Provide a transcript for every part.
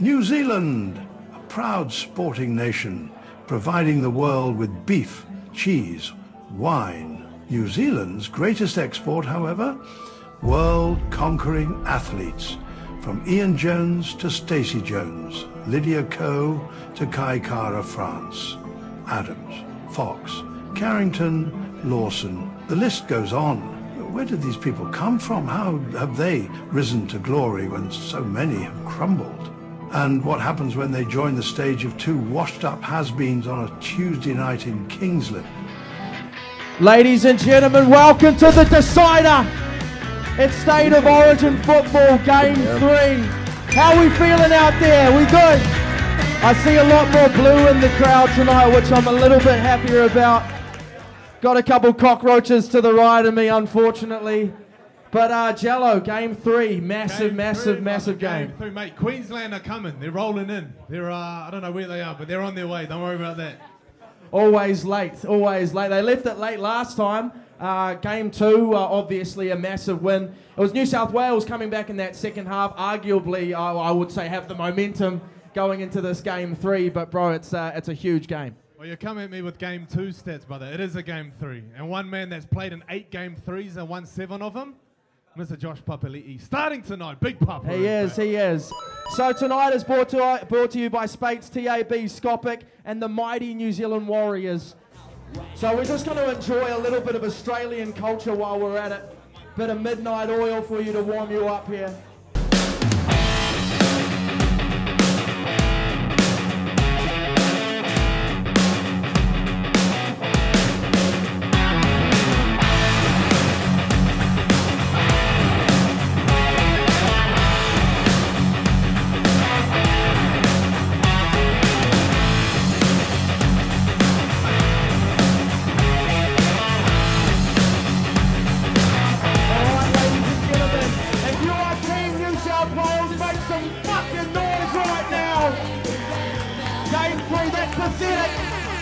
New Zealand, a proud sporting nation, providing the world with beef, cheese, wine. New Zealand's greatest export, however, world-conquering athletes, from Ian Jones to Stacey Jones, Lydia Ko to Kai Kara France, Adams, Fox, Carrington, Lawson. The list goes on. Where did these people come from? How have they risen to glory when so many have crumbled? And what happens when they join the stage of two washed-up has-beens on a Tuesday night in Kingsland? Ladies and gentlemen, welcome to the decider. It's State of Origin football, game 3. How are we feeling out there? We good? I see a lot more blue in the crowd tonight, which I'm a little bit happier about. Got a couple cockroaches to the right of me, unfortunately. But Gelo, game 3, massive game. 3, mate. Queensland are coming. They're rolling in. They're I don't know where they are, but they're on their way. Don't worry about that. Always late. They left it late last time. Game 2, obviously a massive win. It was New South Wales coming back in that second half. Arguably, I would say, have the momentum going into this game 3. But bro, it's a huge game. Well, you're coming at me with game 2 stats, brother. It is a game 3, and one man that's played in 8 game 3s and won 7 of them. Mr. Josh Papali'i, starting tonight, big Papa. He is. So tonight is brought to you by Spates, TAB, Scopic, and the mighty New Zealand Warriors. So we're just going to enjoy a little bit of Australian culture while we're at it. Bit of midnight oil for you to warm you up here.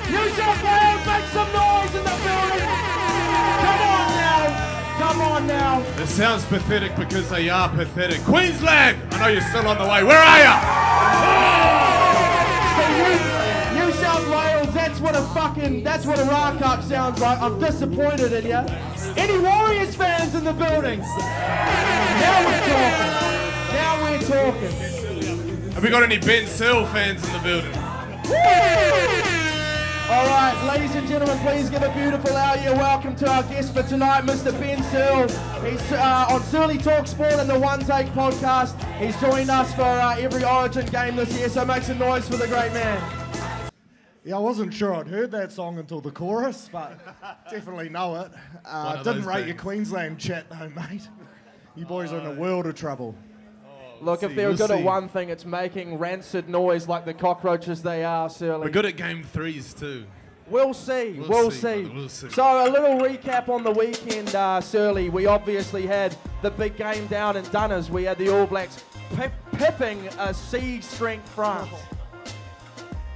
New South Wales, make some noise in the building! Come on now! It sounds pathetic because they are pathetic. Queensland! I know you're still on the way. Where are you? See, New South Wales, that's what a rock up sounds like. I'm disappointed in you. Any Warriors fans in the building? Now we're talking. Have we got any Ben Searle fans in the building? All right, ladies and gentlemen, please give a beautiful out-year welcome to our guest for tonight, Mr. Ben Searle. He's on Searle Talk Sport and the One Take podcast. He's joined us for every Origin game this year, so make some noise for the great man. Yeah, I wasn't sure I'd heard that song until the chorus, but definitely know it. Didn't rate your Queensland chat though, mate. You boys are in a world of trouble. Look, if they're good at one thing, it's making rancid noise like the cockroaches they are, Searle. We're good at game 3s too. We'll see. We'll see. So a little recap on the weekend, Searle. We obviously had the big game down in Dunners. We had the All Blacks pipping a C-strength France.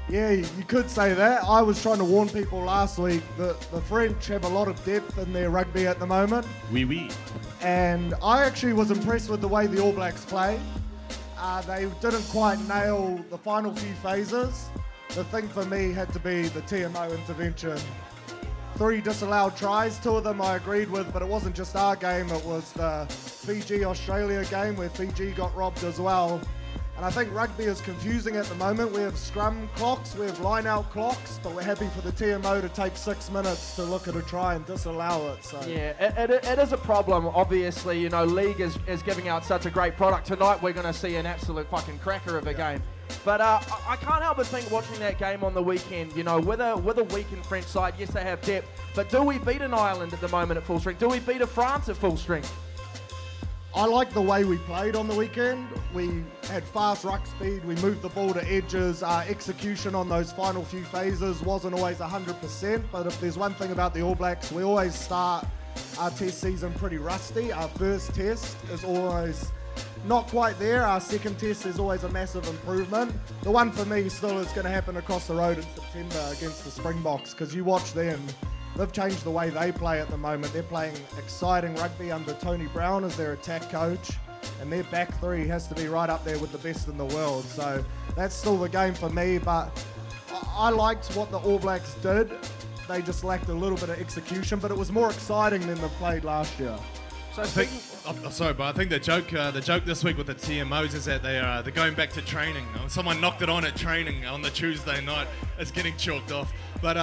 Yeah, you could say that. I was trying to warn people last week that the French have a lot of depth in their rugby at the moment. Oui. And I actually was impressed with the way the All Blacks played. They didn't quite nail the final few phases. The thing for me had to be the TMO intervention. 3 disallowed tries, 2 of them I agreed with, but it wasn't just our game, it was the Fiji-Australia game where Fiji got robbed as well. And I think rugby is confusing at the moment. We have scrum clocks, we have line-out clocks, but we're happy for the TMO to take 6 minutes to look at a try and disallow it. So yeah, it is a problem. Obviously, you know, League is giving out such a great product. Tonight we're going to see an absolute fucking cracker of a game. But I can't help but think watching that game on the weekend, you know, with a weakened French side, yes, they have depth, but do we beat an Ireland at the moment at full strength? Do we beat a France at full strength? I like the way we played on the weekend. We had fast ruck speed, we moved the ball to edges, our execution on those final few phases wasn't always 100%, but if there's one thing about the All Blacks, we always start our test season pretty rusty. Our first test is always not quite there. Our second test is always a massive improvement. The one for me still is going to happen across the road in September against the Springboks, because you watch them, they've changed the way they play at the moment. They're playing exciting rugby under Tony Brown as their attack coach. and their back three has to be right up there with the best in the world. So that's still the game for me, but I liked what the All Blacks did. They just lacked a little bit of execution, but it was more exciting than they played last year. So sorry, but I think the joke this week with the TMOs is that they're going back to training. Someone knocked it on at training on the Tuesday night. It's getting chalked off. But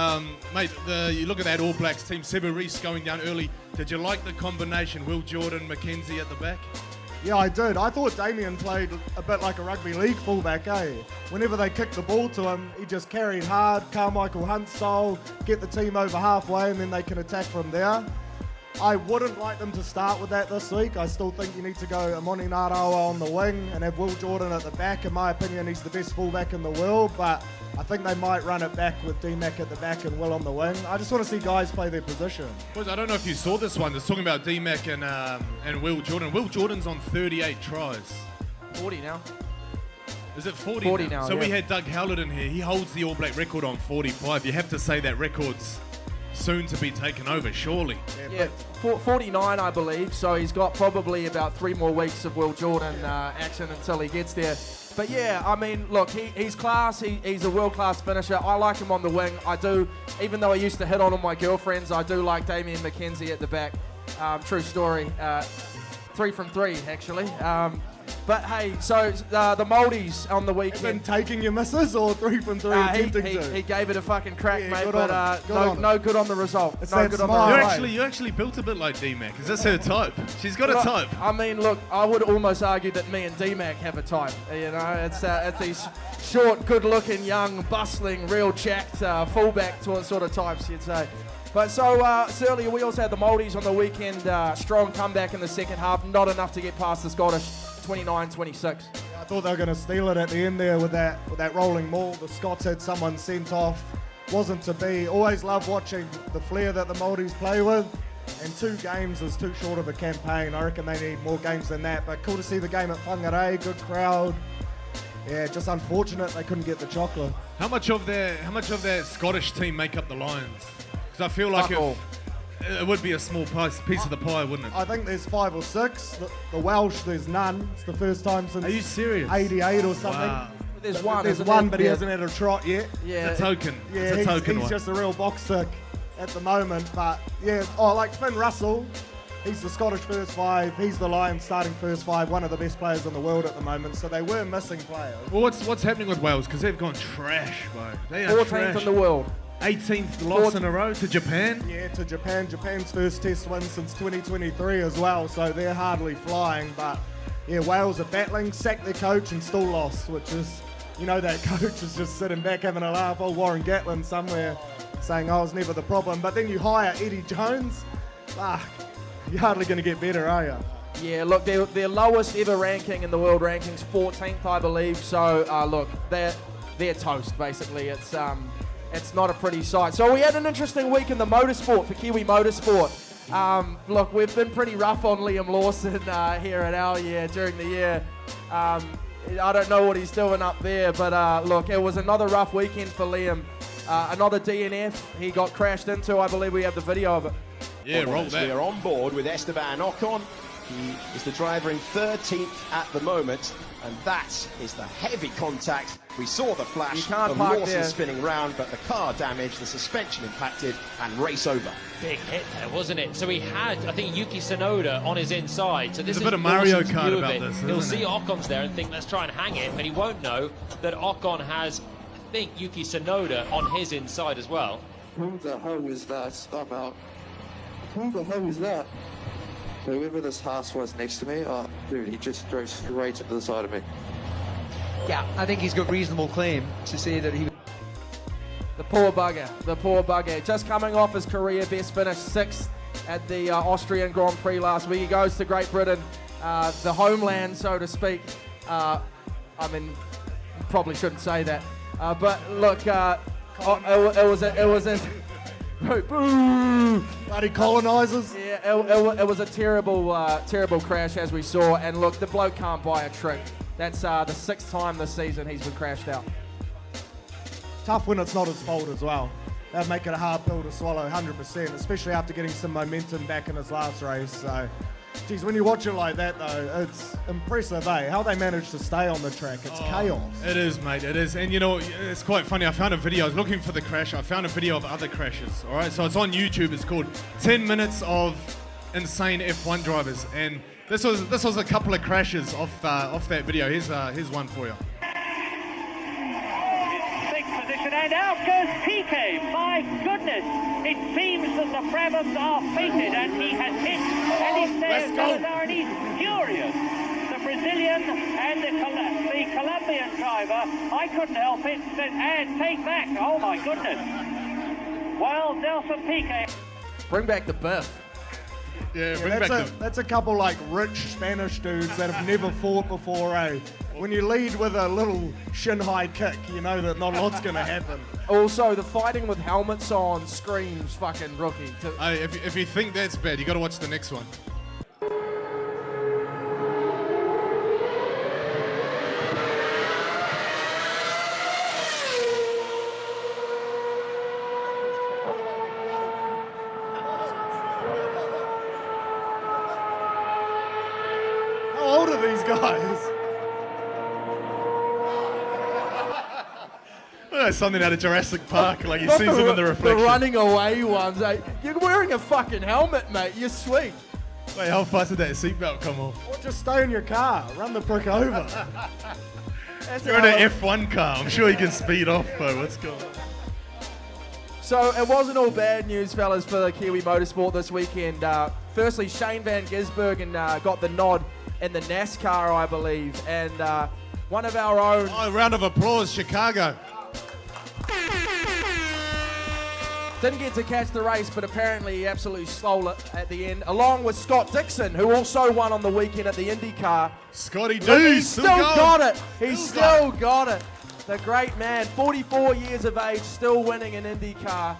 mate, you look at that All Blacks team. Severis going down early. Did you like the combination? Will Jordan, McKenzie at the back? Yeah, I did. I thought Damien played a bit like a rugby league fullback, eh? Whenever they kicked the ball to him, he just carried hard, Carmichael Hunt style, get the team over halfway, and then they can attack from there. I wouldn't like them to start with that this week. I still think you need to go Amoni Narawa on the wing and have Will Jordan at the back. In my opinion, he's the best fullback in the world, but I think they might run it back with D-Mac at the back and Will on the wing. I just want to see guys play their position. Boys, I don't know if you saw this one. It's talking about D-Mac and Will Jordan. Will Jordan's on 38 tries. 40 now. Is it 40, 40 now? So yeah. we had Doug Howlett in here. He holds the All Black record on 45. You have to say that record's soon to be taken over, surely. Yeah, 49 I believe, so he's got probably about 3 more weeks of Will Jordan action until he gets there. But yeah, I mean, look, he's class, he's a world-class finisher. I like him on the wing. I do, even though I used to hit on all my girlfriends, I do like Damien McKenzie at the back. True story. 3 from 3, actually. But hey, so the Maldies on the weekend. Been taking your misses or 3 from 3 attempting to? He gave it a fucking crack, Yeah, mate, good but on him. no good on the result. It's No that good on the smile. result. You actually built a bit like D-Mac. Is this her type? She's got a type. I mean, look, I would almost argue that me and D-Mac have a type. You know, it's these short, good-looking, young, bustling, real jacked fullback sort of types, you'd say. But so, Searle, we also had the Maldies on the weekend. Strong comeback in the second half. Not enough to get past the Scottish, 29-26. I thought they were going to steal it at the end there with that rolling maul. The Scots had someone sent off. Wasn't to be. Always love watching the flair that the Maldies play with. And 2 games is too short of a campaign. I reckon they need more games than that. But cool to see the game at Whangarei. Good crowd. Yeah, just unfortunate they couldn't get the chocolate. How much of their Scottish team make up the Lions? Because I feel like it would be a small piece of the pie, wouldn't it? I think there's 5 or 6. The Welsh, there's none. It's the first time since Are you serious? 88 or something. Wow. There's one. There's isn't one, there? but he Yeah. hasn't had a trot yet. Yeah. It's a token. Yeah, it's a token he's one. just a real box tick at the moment. But yeah, like Finn Russell, he's the Scottish first 5. He's the Lions starting first 5, one of the best players in the world at the moment. So they were missing players. Well, what's happening with Wales? Because they've gone trash, bro. They are 14th trash. in the world. 18th loss in a row to Japan. Yeah, to Japan. Japan's first test win since 2023 as well. So they're hardly flying. But yeah, Wales are battling, sacked their coach and still lost, which is, you know, that coach is just sitting back having a laugh. Old Warren Gatlin somewhere saying, I was never the problem. But then you hire Eddie Jones. You're hardly going to get better, are you? Yeah, look, their lowest ever ranking in the world rankings, 14th, I believe. So, look, they're toast, basically. It's not a pretty sight. So we had an interesting week in the motorsport, for Kiwi Motorsport. Look, we've been pretty rough on Liam Lawson here at our year during the year. I don't know what he's doing up there, but look, it was another rough weekend for Liam. Another DNF he got crashed into. I believe we have the video of it. Yeah, roll We that. are on board with Esteban Ocon. He is the driver in 13th at the moment, and that is the heavy contact. We saw the You flash can't of park Lawson there. spinning round, but the car damaged, the suspension impacted, and race over. Big hit there, wasn't it? So he had, I think, Yuki Tsunoda on his inside. So this There's a is bit of Mario Lawson's Kart view of about it. this, He'll isn't see it? Ocon's there and think, let's try and hang it, but he won't know that Ocon has, I think, Yuki Tsunoda on his inside as well. Who the hell is that? I'm out. Who the hell is that? Whoever this Haas was next to me, oh, dude, he just drove straight to the side of me. Yeah, I think he's got reasonable claim to say that he... The poor bugger. Just coming off his career best finish, 6th at the Austrian Grand Prix last week. He goes to Great Britain, the homeland, so to speak. I mean, probably shouldn't say that. But look, it was a boo! Bloody colonisers. Yeah, it was a terrible crash as we saw. And look, the bloke can't buy a trick. That's the 6th time this season he's been crashed out. Tough when it's not his fault as well. That'd make it a hard pill to swallow, 100%, especially after getting some momentum back in his last race. So, Geez, when you watch it like that, though, it's impressive, eh? How they manage to stay on the track. It's chaos. It is, mate. It is. And, you know, it's quite funny. I found a video. I was looking for the crash. I found a video of other crashes, all right? So it's on YouTube. It's called 10 Minutes of Insane F1 Drivers. And this was a couple of crashes off that video. Here's one for you. Sixth position, and out goes PK. My goodness. It seems that the Brabhams are fated, and he has hit, and he's there, Salazar, and he's furious. The Brazilian and the Colombian driver, I couldn't help it, said, and take back. Oh my goodness. Well, Nelson PK. Bring back the Biff. That's a couple like rich Spanish dudes that have never fought before, eh? When you lead with a little shin high kick, you know that not a lot's gonna happen. Also, the fighting with helmets on screams fucking rookie. Hey, if you think that's bad, you got to watch the next one. How old are these guys? Something out of Jurassic Park, like you see them in the reflection. The running away ones, eh? You're wearing a fucking helmet, mate. You're sweet. Wait, how fast did that seatbelt come off? Or just stay in your car, run the prick over. You're in an F1 car. I'm sure you can speed off, though. Let's go. So it wasn't all bad news, fellas, for the Kiwi Motorsport this weekend. Firstly, Shane van Gisbergen got the nod in the NASCAR, I believe, and one of our own. Oh, round of applause, Chicago. Didn't get to catch the race, but apparently he absolutely stole it at the end, along with Scott Dixon, who also won on the weekend at the IndyCar. Scotty D, he still got it. He still got it. The great man, 44 years of age, still winning an IndyCar.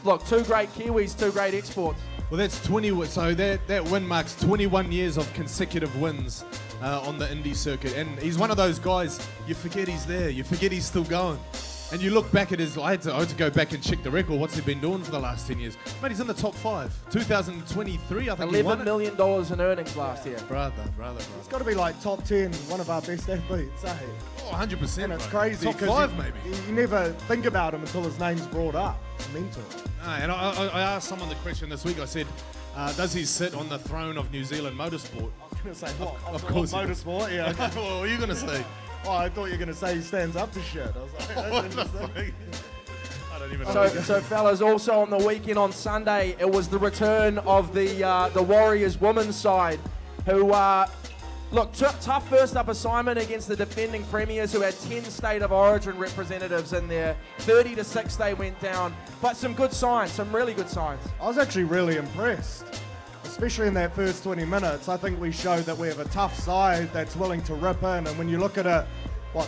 Look, two great Kiwis, two great exports. Well, that's 20. So that win marks 21 years of consecutive wins on the Indy circuit, and he's one of those guys. You forget he's there. You forget he's still going. And you look back at his, I had to go back and check the record. What's he been doing for the last 10 years? Mate, he's in the top 5. 2023, I think $11 million in earnings last year. Brother. It's got to be like top 10, one of our best athletes, eh? Oh, 100%. And it's crazy. Top 5, maybe. You never think about him until his name's brought up. Mental. And I asked someone the question this week. I said, does he sit on the throne of New Zealand motorsport? I was going to say, what? Of course. Motorsport, yeah. What are you going to say? Oh, I thought you were going to say he stands up to shit. I was like, what the fuck? I don't even know. So fellas, also on the weekend on Sunday, it was the return of the Warriors women's side, who tough first up assignment against the defending premiers, who had 10 state of origin representatives in there. 30-6 they went down, but some good signs, some really good signs. I was actually really impressed, especially in that first 20 minutes. I think we showed that we have a tough side that's willing to rip in, and when you look at it,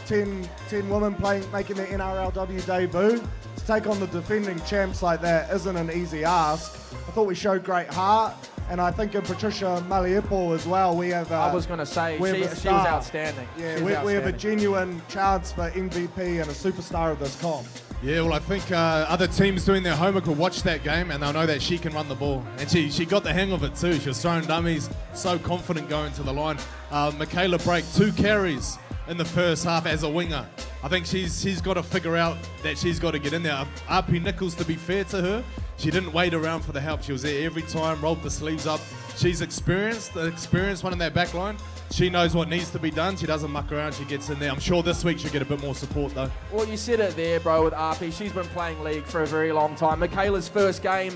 10 women making their NRLW debut, to take on the defending champs like that isn't an easy ask. I thought we showed great heart, and I think in Patricia Maliepo as well, we have I was going to say, she was outstanding. Yeah, we have a genuine chance for MVP and a superstar of this comp. Yeah, well, I think other teams doing their homework will watch that game and they'll know that she can run the ball. And she got the hang of it too. She was throwing dummies, so confident going to the line. Michaela Brake, 2 carries in the first half as a winger. I think she's got to figure out that she's got to get in there. RP Nichols, to be fair to her, she didn't wait around for the help. She was there every time, rolled the sleeves up. She's experienced, the experienced one in that back line. She knows what needs to be done. She doesn't muck around. She gets in there. I'm sure this week she'll get a bit more support, though. Well, you said it there, bro, with RP. She's been playing league for a very long time. Michaela's first game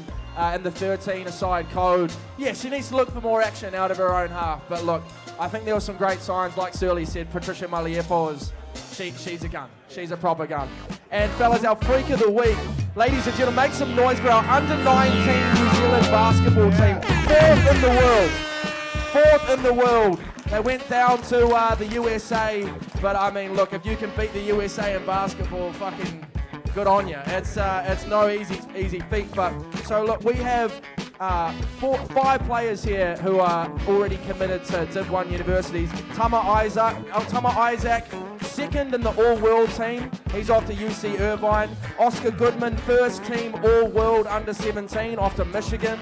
in the 13-a-side code. Yeah, she needs to look for more action out of her own half. But look, I think there were some great signs. Like Searle said, Patricia Maliepo is she's a gun. She's a proper gun. And fellas, our freak of the week. Ladies and gentlemen, make some noise for our under-19 New Zealand basketball team. 4th in the world. 4th in the world. They went down to the USA, but I mean, look, if you can beat the USA in basketball, fucking good on you. It's no easy feat. But so look, we have 5 players here who are already committed to Div 1 universities. Tama Isaac, 2nd in the all-world team. He's off to UC Irvine. Oscar Goodman, 1st team all-world under 17, off to Michigan.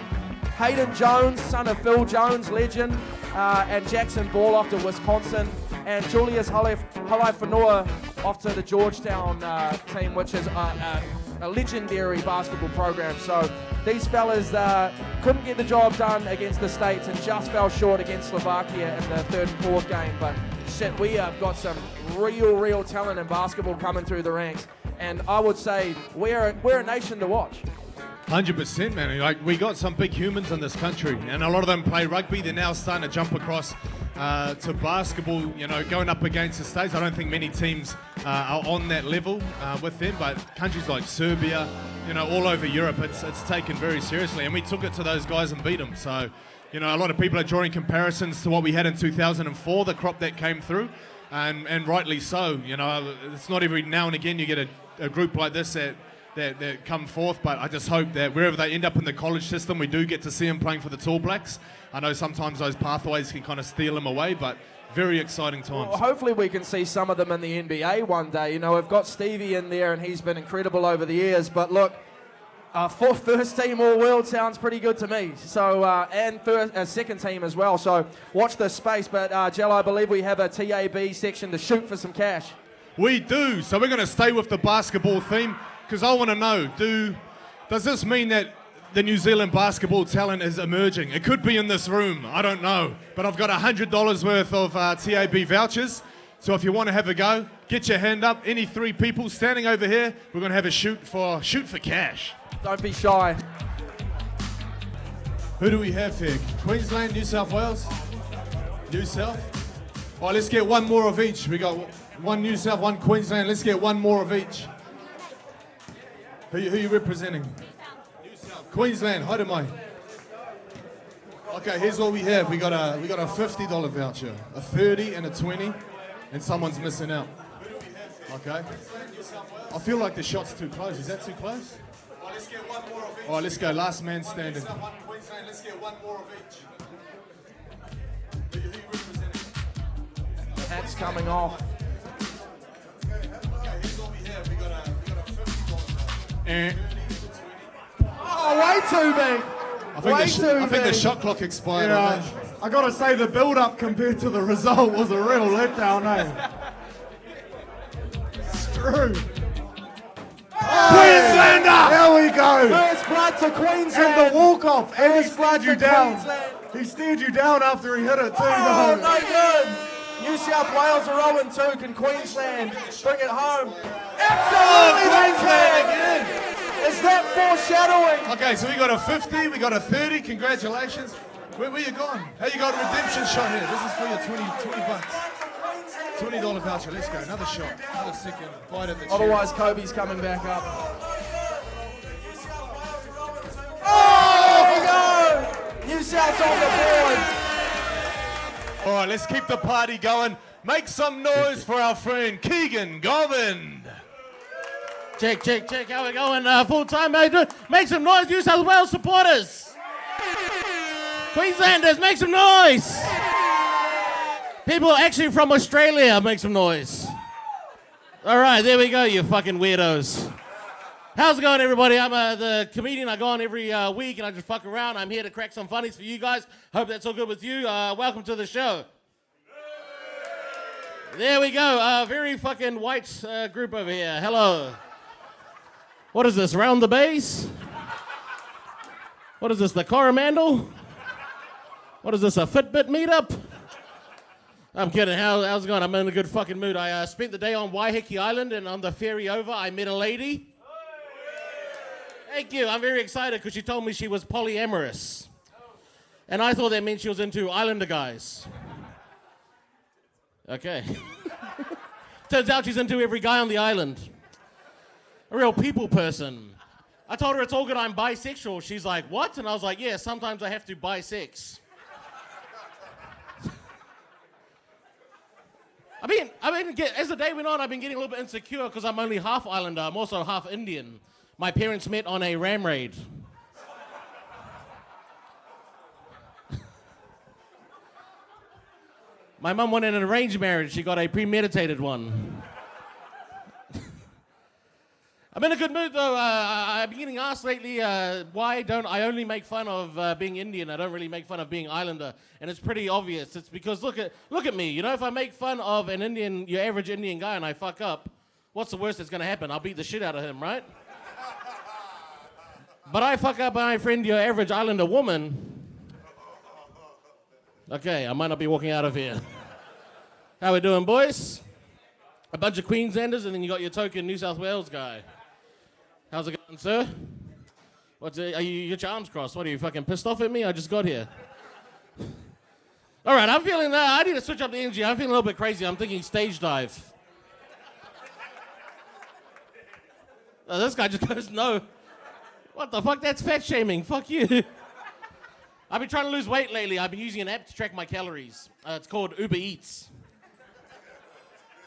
Hayden Jones, son of Phil Jones, legend, and Jackson Ball off to Wisconsin, and Julius Halaifanua off to the Georgetown team, which is a legendary basketball program. So these fellas couldn't get the job done against the States and just fell short against Slovakia in the third and fourth game. But shit, we have got some real talent in basketball coming through the ranks. And I would say we're a nation to watch. 100%, man. Like, we got some big humans in this country, and a lot of them play rugby. They're now starting to jump across to basketball, going up against the States. I don't think many teams are on that level with them, but countries like Serbia, all over Europe, it's taken very seriously, and we took it to those guys and beat them. So, a lot of people are drawing comparisons to what we had in 2004, the crop that came through, and rightly so. It's not every now and again you get a group like this that come forth, but I just hope that wherever they end up in the college system, we do get to see them playing for the Tall Blacks. I know sometimes those pathways can kind of steal them away, but very exciting times. Well, hopefully we can see some of them in the NBA one day. We've got Stevie in there, and he's been incredible over the years, but look, first team All-World sounds pretty good to me. So, and second team as well, so watch this space. But, Gelo, I believe we have a TAB section to shoot for some cash. We do, so we're going to stay with the basketball theme, because I want to know, does this mean that the New Zealand basketball talent is emerging? It could be in this room, I don't know. But I've got $100 worth of TAB vouchers. So if you want to have a go, get your hand up. Any three people standing over here, we're going to have a shoot for cash. Don't be shy. Who do we have here? Queensland, New South Wales? New South? All right, let's get one more of each. We got one New South, one Queensland. Let's get one more of each. Who you representing? New South. Queensland, Haidamai. Okay, here's what we have. We got a $50 voucher, a 30 and a 20, and someone's missing out. Okay. I feel like the shot's too close. Is that too close? Well, let's get one more of each. All right, let's go. Last man standing. One Queensland. Let's get one more of each. Who you representing? Hat's coming off. Okay, here's what we have. We got a $50 Oh, way too big. I think the shot clock expired. Yeah, I got to say the build-up compared to the result was a real letdown, eh? Screw. Queenslander! There we go. First blood to Queensland. And the walk-off. And he blood stared you to down. Queensland. He stared you down after he hit it too, Oh, though. no good. New South Wales are 0-2. Can Queensland bring it home? Absolutely they can. Is that foreshadowing? Okay, so we got a 50, we got a 30. Congratulations. Where you going? How you got a redemption shot here? This is for your 20 bucks. $20 voucher. Let's go. Another shot. Another second bite at the cherry. Otherwise, Kobe's coming back up. Oh! There we go. New South's on the board. All right, let's keep the party going. Make some noise for our friend Keegan Govind. Check. How we going? Full time, mate. Make some noise, New South Wales supporters. Queenslanders, make some noise. People actually from Australia, make some noise. All right, there we go, you fucking weirdos. How's it going, everybody? I'm the comedian. I go on every week and I just fuck around. I'm here to crack some funnies for you guys. Hope that's all good with you. Welcome to the show. There we go. Very fucking white group over here. Hello. What is this, round the base? What is this, the Coromandel? What is this, a Fitbit meetup? I'm kidding, how's it going? I'm in a good fucking mood. I spent the day on Waiheke Island, and on the ferry over, I met a lady. Thank you, I'm very excited because she told me she was polyamorous. And I thought that meant she was into Islander guys. Okay. Turns out she's into every guy on the island. A real people person. I told her it's all good, I'm bisexual. She's like, what? And I was like, yeah, sometimes I have to buy sex. As the day went on, I've been getting a little bit insecure because I'm only half Islander. I'm also half Indian. My parents met on a ram raid. My mum wanted an arranged marriage. She got a premeditated one. I'm in a good mood though. I've been getting asked lately why don't I only make fun of being Indian. I don't really make fun of being Islander, and it's pretty obvious. It's because look at me. You know, if I make fun of an Indian, your average Indian guy, and I fuck up, what's the worst that's gonna happen? I'll beat the shit out of him, right? But I fuck up my friend, your average Islander woman. Okay, I might not be walking out of here. How we doing, boys? A bunch of Queenslanders, and then you got your token New South Wales guy. How's it going, sir? Are you your arms crossed? What, are you fucking pissed off at me? I just got here. All right, I'm feeling I need to switch up the energy. I'm feeling a little bit crazy. I'm thinking stage dive. This guy just goes, no. What the fuck? That's fat shaming. Fuck you. I've been trying to lose weight lately. I've been using an app to track my calories. It's called Uber Eats.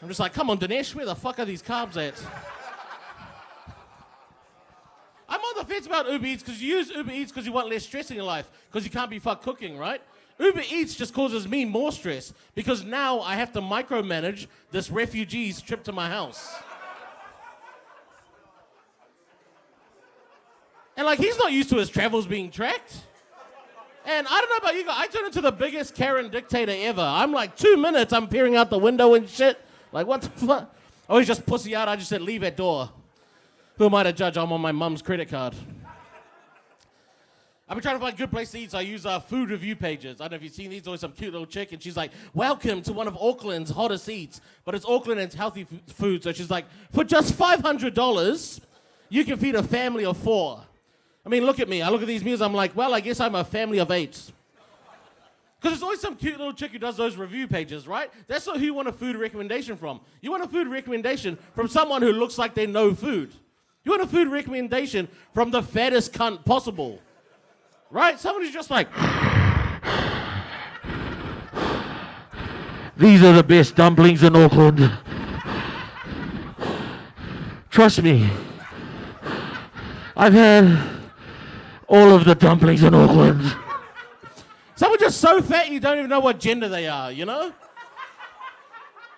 I'm just like, come on, Dinesh, where the fuck are these carbs at? I'm on the fence about Uber Eats because you use Uber Eats because you want less stress in your life because you can't be fucked cooking, right? Uber Eats just causes me more stress because now I have to micromanage this refugee's trip to my house. And like, he's not used to his travels being tracked. And I don't know about you guys, I turn into the biggest Karen dictator ever. I'm like, 2 minutes, I'm peering out the window and shit. Like, what the fuck? Oh, he's just pussy out, I just said leave at door. Who am I to judge? I'm on my mum's credit card. I've been trying to find a good place to eat, so I use food review pages. I don't know if you've seen these, always some cute little chick, and she's like, welcome to one of Auckland's hottest eats. But it's Auckland and it's healthy food, so she's like, for just $500, you can feed a family of 4. I mean, look at me. I look at these meals, I'm like, well, I guess I'm a family of 8. Because there's always some cute little chick who does those review pages, right? That's who you want a food recommendation from. You want a food recommendation from someone who looks like they know food. You want a food recommendation from the fattest cunt possible. Right? Someone who's just like, these are the best dumplings in Auckland. Trust me. I've had all of the dumplings in Auckland. Someone just so fat you don't even know what gender they are, you know?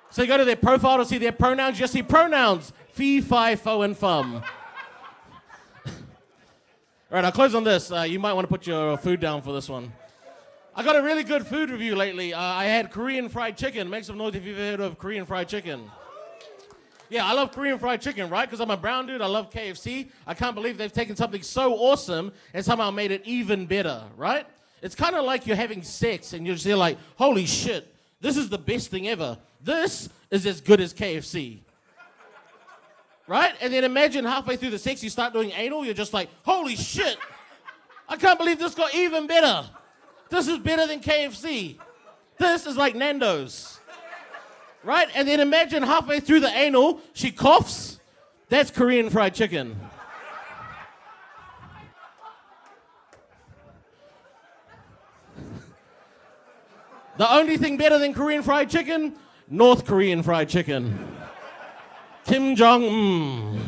So you go to their profile to see their pronouns, you just see pronouns. Fee, fi, fo, and fum. All right, I'll close on this. You might want to put your food down for this one. I got a really good food review lately. I had Korean fried chicken. Make some noise if you've heard of Korean fried chicken. Yeah, I love Korean fried chicken, right? Because I'm a brown dude. I love KFC. I can't believe they've taken something so awesome and somehow made it even better, right? It's kind of like you're having sex and you're just like, holy shit, this is the best thing ever. This is as good as KFC. Right? And then imagine halfway through the sex, you start doing anal, you're just like, holy shit, I can't believe this got even better. This is better than KFC. This is like Nando's. Right? And then imagine halfway through the anal, she coughs. That's Korean fried chicken. The only thing better than Korean fried chicken, North Korean fried chicken. Kim Jong-un.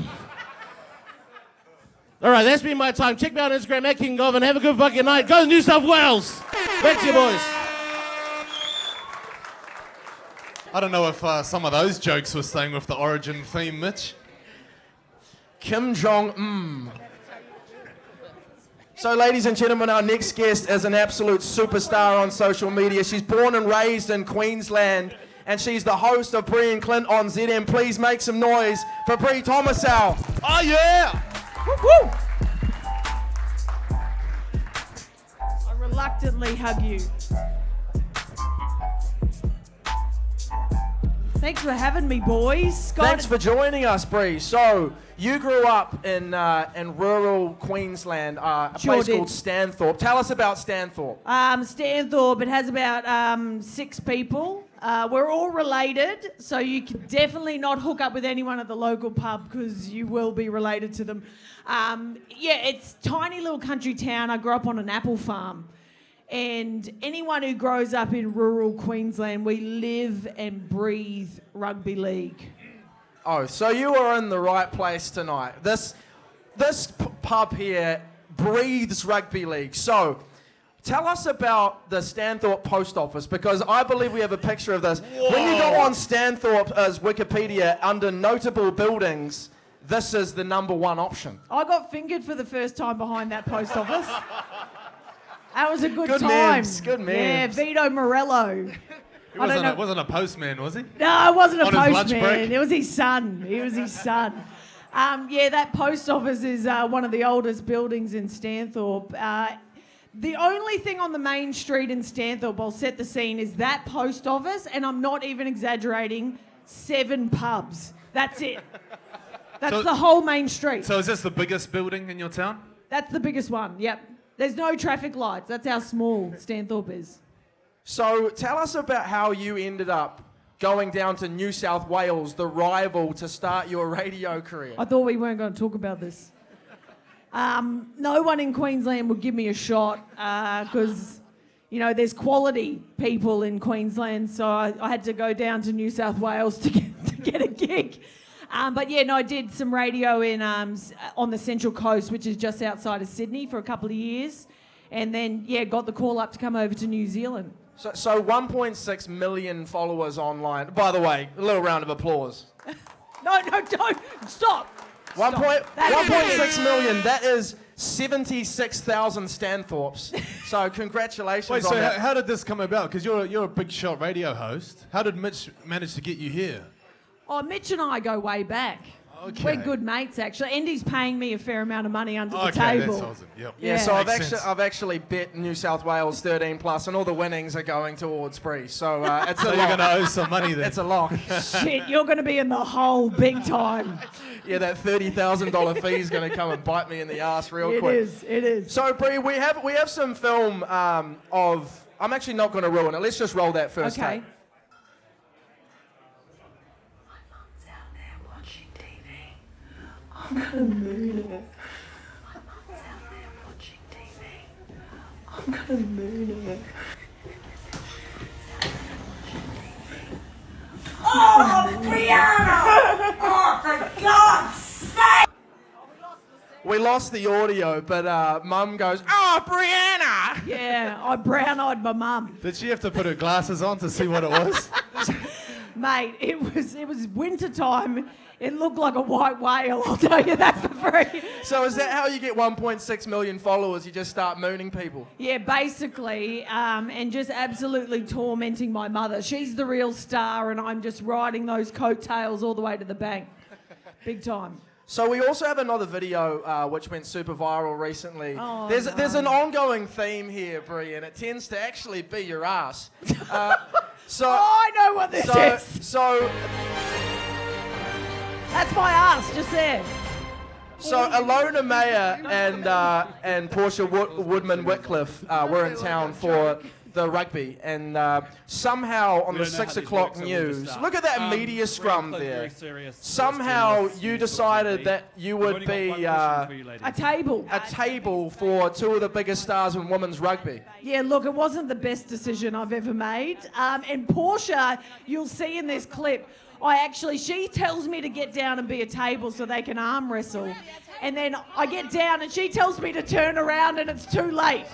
All right, that's been my time. Check me out on Instagram at King Gov and have a good fucking night. Go to New South Wales. Back to you, boys. I don't know if some of those jokes were staying with the origin theme, Mitch. Kim Jong-un. So, ladies and gentlemen, our next guest is an absolute superstar on social media. She's born and raised in Queensland, and she's the host of Bree and Clint on ZM. Please make some noise for Bree Tomasel. Oh, yeah! Woo-woo! I reluctantly hug you. Thanks for having me, boys. Thanks for joining us, Bree. So, you grew up in rural Queensland, a place called Stanthorpe. Tell us about Stanthorpe. Stanthorpe, it has about 6 people. We're all related, so you can definitely not hook up with anyone at the local pub because you will be related to them. Yeah, it's a tiny little country town. I grew up on an apple farm. And anyone who grows up in rural Queensland, we live and breathe rugby league. Oh, so you are in the right place tonight. This pub here breathes rugby league. So, tell us about the Stanthorpe Post Office, because I believe we have a picture of this. Whoa. When you go on Stanthorpe's Wikipedia, under notable buildings, this is the number one option. I got fingered for the first time behind that post office. That was a good time. Memes, good memes. Yeah, Vito Morello. He wasn't a postman, was he? No, it wasn't a On his lunch postman. break? It was his son. Yeah, that post office is one of the oldest buildings in Stanthorpe. The only thing on the main street in Stanthorpe, I'll set the scene, is that post office, and I'm not even exaggerating, 7 pubs. That's it. That's the whole main street. So is this the biggest building in your town? That's the biggest one, yep. There's no traffic lights. That's how small Stanthorpe is. So tell us about how you ended up going down to New South Wales, the rival, to start your radio career. I thought we weren't going to talk about this. No one in Queensland would give me a shot because, there's quality people in Queensland, so I had to go down to New South Wales to get a gig. I did some radio on the Central Coast, which is just outside of Sydney, for a couple of years, and then, got the call up to come over to New Zealand. So 1.6 million followers online. By the way, a little round of applause. No, don't. Stop. 1.6 million, that is 76,000 Stanthorpes. So congratulations Wait, on so that. how did this come about? Because you're a big shot radio host. How did Mitch manage to get you here? Oh, Mitch and I go way back. Okay. We're good mates, actually. Andy's paying me a fair amount of money under the Okay, table. that's awesome. Yep. Yeah, so Makes sense. I've actually bet New South Wales 13 plus, and all the winnings are going towards Bree. So it's So a you're lock. going to owe some money there. It's a lock. Shit, you're going to be in the hole big time. Yeah, that $30,000 fee is going to come and bite me in the ass real quick. It is. So Bree, we have some film of. I'm actually not going to ruin it. Let's just roll that first Okay. tape. I'm gonna moon it. My mum's out there watching TV. I'm gonna moon it. Oh, Brianna! Oh, for God's sake! We lost the audio, but Mum goes, "Oh, Brianna!" Yeah, I brown-eyed my mum. Did she have to put her glasses on to see what it was? Mate, it was winter time. It looked like a white whale, I'll tell you that for free. So is that how you get 1.6 million followers? You just start mooning people? Yeah, basically, and just absolutely tormenting my mother. She's the real star, and I'm just riding those coattails all the way to the bank. Big time. So we also have another video which went super viral recently. Oh, There's an ongoing theme here, Bree, and it tends to actually be your ass. So I know what this is. So That's my ass, just there. So Alona Mayer and Portia Woodman Whitcliffe were in town for the rugby, and somehow on the 6 o'clock news, look at that media scrum there. Somehow you decided that you would be a table for two of the biggest stars in women's rugby. Yeah, look, it wasn't the best decision I've ever made. And Portia, you'll see in this clip, she tells me to get down and be a table so they can arm wrestle. And then I get down and she tells me to turn around and it's too late.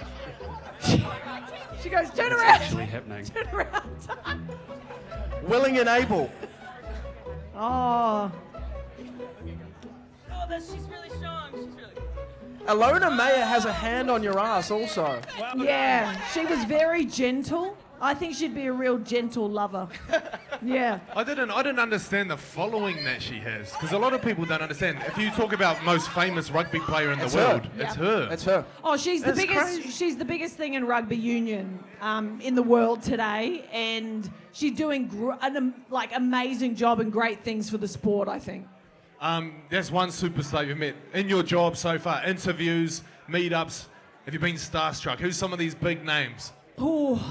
She goes, turn around. It's actually happening. Turn around. Willing and able. Oh. She's really strong. She's really Alona Mayer has a hand on your ass also. Yeah, she was very gentle. I think she'd be a real gentle lover. Yeah. I didn't understand the following that she has, because a lot of people don't understand. If you talk about most famous rugby player in the world, it's her. It's her. Oh, she's the That's biggest. crazy. She's the biggest thing in rugby union in the world today, and she's doing an amazing job and great things for the sport, I think. That's one superstar you've met in your job so far. Interviews, meetups. Have you been starstruck? Who's some of these big names? Oh,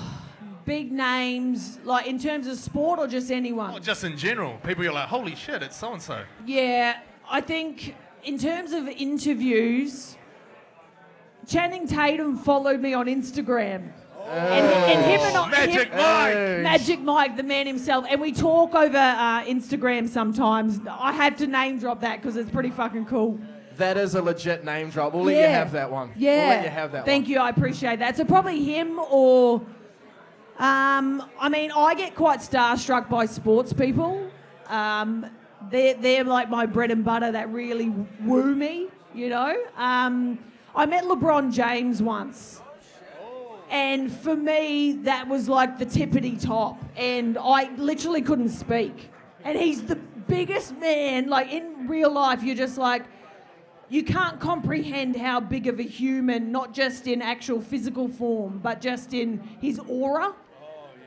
big names, like in terms of sport or just anyone? Oh, just in general. People are like, holy shit, it's so-and-so. Yeah, I think in terms of interviews, Channing Tatum followed me on Instagram. And him and I, Magic Mike! Magic Mike, the man himself. And we talk over Instagram sometimes. I have to name drop that because it's pretty fucking cool. That is a legit name drop. We'll let you have that one. Yeah. We'll let you have that Thank you, I appreciate that. So probably him or... I get quite starstruck by sports people. they're like my bread and butter that really woo me, you know. I met LeBron James once. And for me, that was like the tippity top. And I literally couldn't speak. And he's the biggest man. Like, in real life, you're just like, you can't comprehend how big of a human, not just in actual physical form, but just in his aura.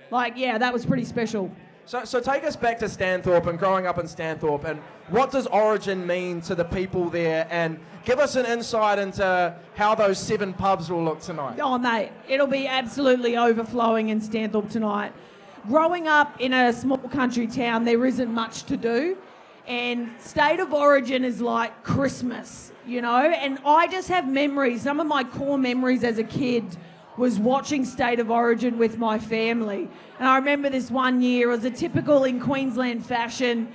Like, yeah, that was pretty special. So take us back to Stanthorpe and growing up in Stanthorpe, and what does Origin mean to the people there, and give us an insight into how those 7 pubs will look tonight. Oh, mate, it'll be absolutely overflowing in Stanthorpe tonight. Growing up in a small country town, there isn't much to do, and State of Origin is like Christmas, you know, and I just have memories. Some of my core memories as a kid was watching State of Origin with my family. And I remember this one year, it was a typical in Queensland fashion.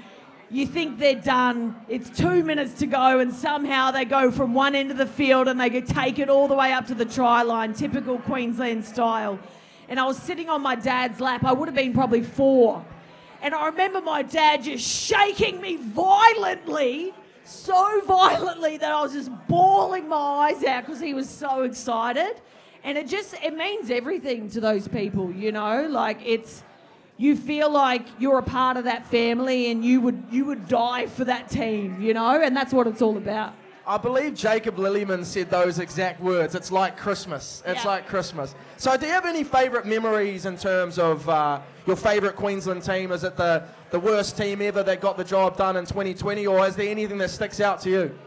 You think they're done, it's 2 minutes to go, and somehow they go from one end of the field and they could take it all the way up to the try line, typical Queensland style. And I was sitting on my dad's lap, I would have been probably 4. And I remember my dad just shaking me violently, so violently that I was just bawling my eyes out because he was so excited. And it means everything to those people, you know, like you feel like you're a part of that family and you would die for that team, you know, and that's what it's all about. I believe Jacob Lillyman said those exact words. It's like Christmas. It's like Christmas. So do you have any favourite memories in terms of your favourite Queensland team? Is it the worst team ever that got the job done in 2020, or is there anything that sticks out to you?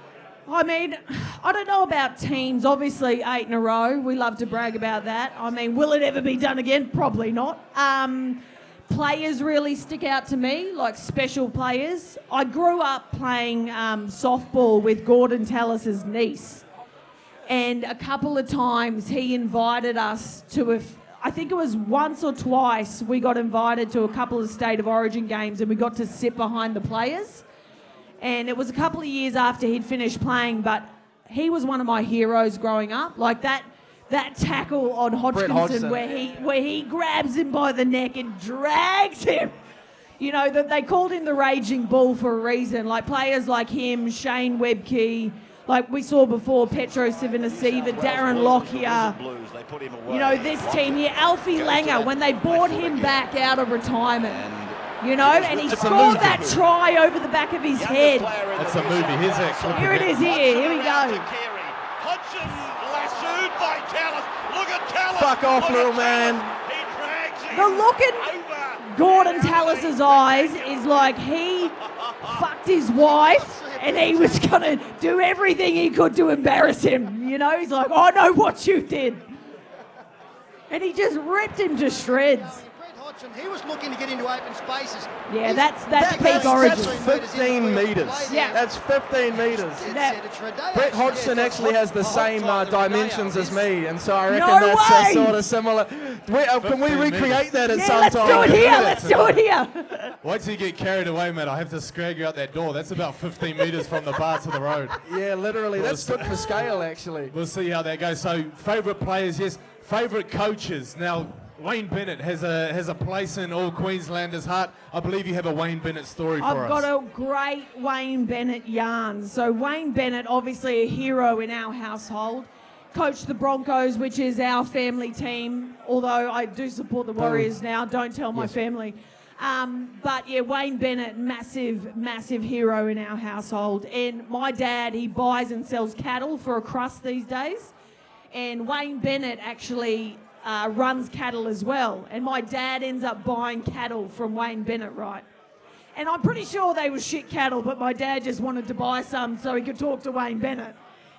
I mean, I don't know about teams. Obviously, 8 in a row. We love to brag about that. I mean, will it ever be done again? Probably not. Players really stick out to me, like special players. I grew up playing softball with Gordon Tallis' niece. And a couple of times he invited us to, I think it was once or twice, we got invited to a couple of State of Origin games and we got to sit behind the players. And it was a couple of years after he'd finished playing, but he was one of my heroes growing up. Like that tackle on Hodgson where he grabs him by the neck and drags him. You know, they called him the Raging Bull for a reason. Like players like him, Shane Webke, like we saw before, Petro Sivanasiva, Darren Lockyer. You know, this team here, Alfie Langer, when they brought him back out of retirement. You know, and he scored that try over the back of his head. That's a movie. Here's it. Here it is here we go. Hodgson lassoed by Tallis. Look at Tallis. Fuck off, little man. He drags him. The look in Gordon Tallis' eyes is like he fucked his wife and he was going to do everything he could to embarrass him. You know, he's like, I know what you did. And he just ripped him to shreds. He was looking to get into open spaces. Yeah, that's peak Origin. That's 15 metres. Yeah. That's 15 metres. Brett Hodgson actually has the same dimensions as me, and so I reckon that's sort of similar. Can we recreate that at some time? Let's do it here. Once you get carried away, mate, I have to scrag you out that door. That's about 15 metres from the bar to the road. Yeah, literally. That's good for scale, actually. We'll see how that goes. So, favourite players, yes. Favourite coaches. Now, Wayne Bennett has a place in all Queenslanders' heart. I believe you have a Wayne Bennett story for us. I've got a great Wayne Bennett yarn. So Wayne Bennett, obviously a hero in our household. Coached the Broncos, which is our family team, although I do support the Warriors now. Don't tell my family. But yeah, Wayne Bennett, massive hero in our household. And my dad, he buys and sells cattle for a crust these days. And Wayne Bennett actually runs cattle as well. And my dad ends up buying cattle from Wayne Bennett, right? And I'm pretty sure they were shit cattle, but my dad just wanted to buy some so he could talk to Wayne Bennett.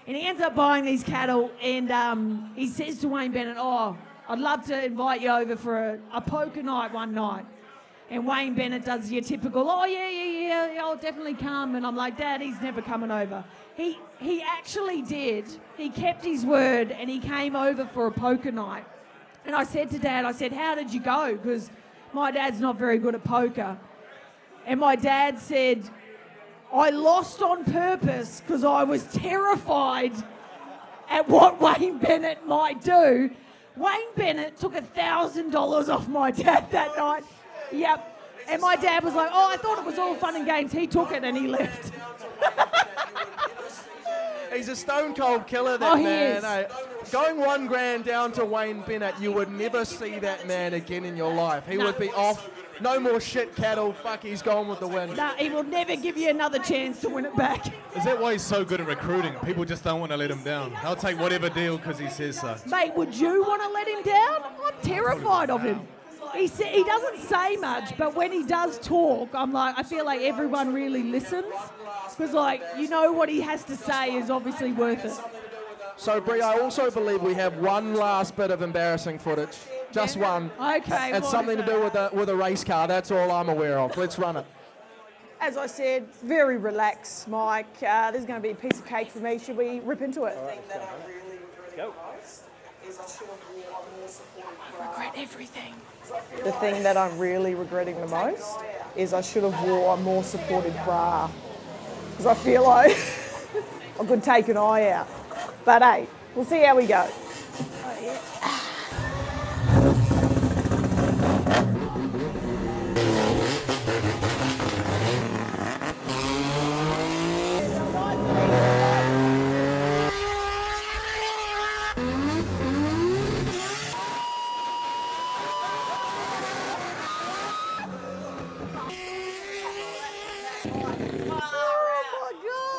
And he ends up buying these cattle, and he says to Wayne Bennett, oh, I'd love to invite you over for a poker night one night. And Wayne Bennett does your typical, oh, yeah, I'll definitely come. And I'm like, Dad, he's never coming over. He actually did. He kept his word, and he came over for a poker night. And I said to Dad, how did you go? Because my dad's not very good at poker. And my dad said, I lost on purpose because I was terrified at what Wayne Bennett might do. Wayne Bennett took $1,000 off my dad that night. Yep. And my dad was like, oh, I thought it was all fun and games. He took it and he left. He's a stone cold killer, that He man. is. eh? Going $1,000 down to Wayne Bennett, you would never see that man again in your life. He would be off. No more shit cattle. Fuck, he's gone with the win. No, he will never give you another chance to win it back. Is that why he's so good at recruiting? People just don't want to let him down. They'll take whatever deal because he says so. Mate, would you want to let him down? I'm terrified of him. He doesn't say much, but when he does talk, I feel like everyone really listens. Because, you know what he has to say is obviously worth it. So, Bree, I also believe we have one last bit of embarrassing footage. Just one. Okay. It's something to do with a race car. That's all I'm aware of. Let's run it. As I said, very relaxed, Mike. There's going to be a piece of cake for me. Should we rip into it? Go. I regret everything. The thing that I'm really regretting the most is I should have wore a more supported bra. Because I feel like I could take an eye out. But hey, we'll see how we go.